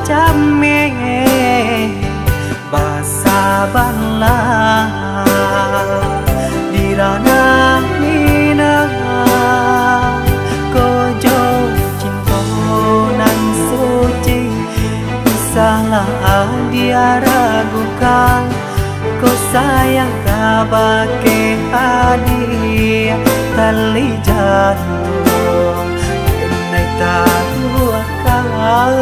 jame basa bala dirana mina kojo cinta nan suci salah dia ragukan kau sayang kabake hadiah tali jatuh kenai tahu akal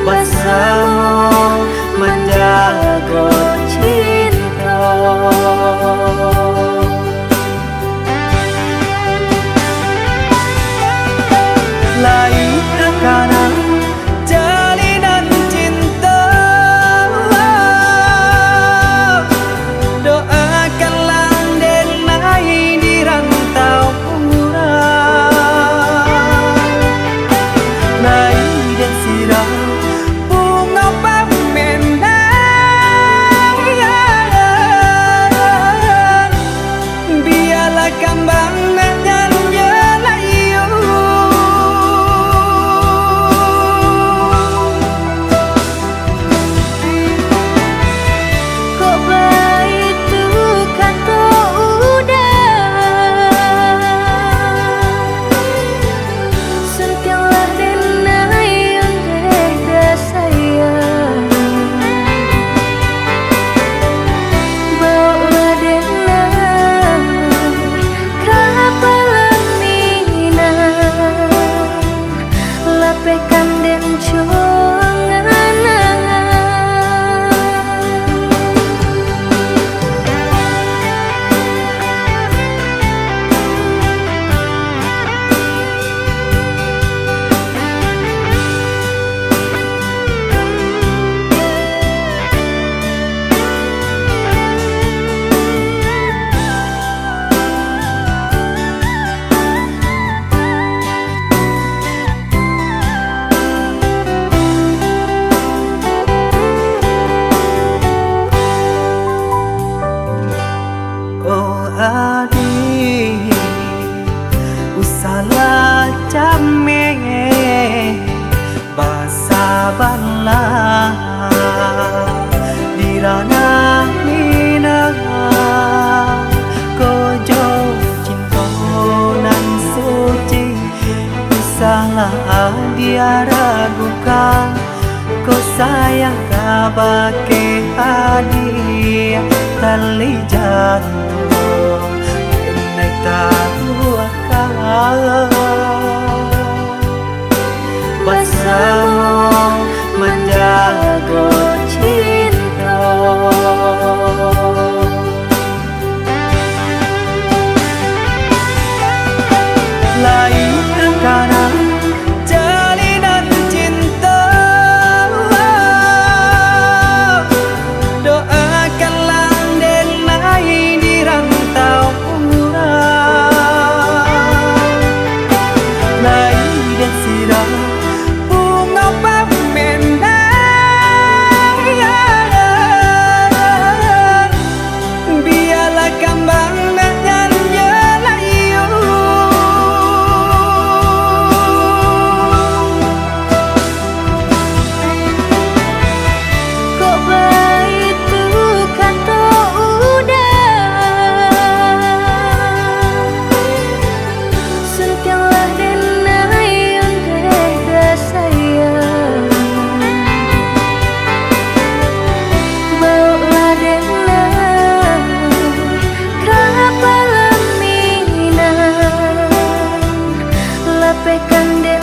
bersama menjaga cinta lain karena jalinan cinta doakanlah denai di rantau urang nai dan sirah bunga pamenang biarlah kembang dan jelayu kok baik tuh kata udah sentialah denai yang deh sayang bawa denai kapalan minang lapekan den adik usala jame basa bala dirana mina kojo cinta nan suci salah dia ragukan kau sayang kabake hadiah tali jatuh kenai tahu akal bersama menjaga cinta lain karena jalinan cinta doakanlah denai di rantau urang nai dan sirah bunga pamenang biarlah kembang dan jelayu kok baik tuh kata udah sentialah denai yang deh sayang bawa denai kapalan minang lapekan den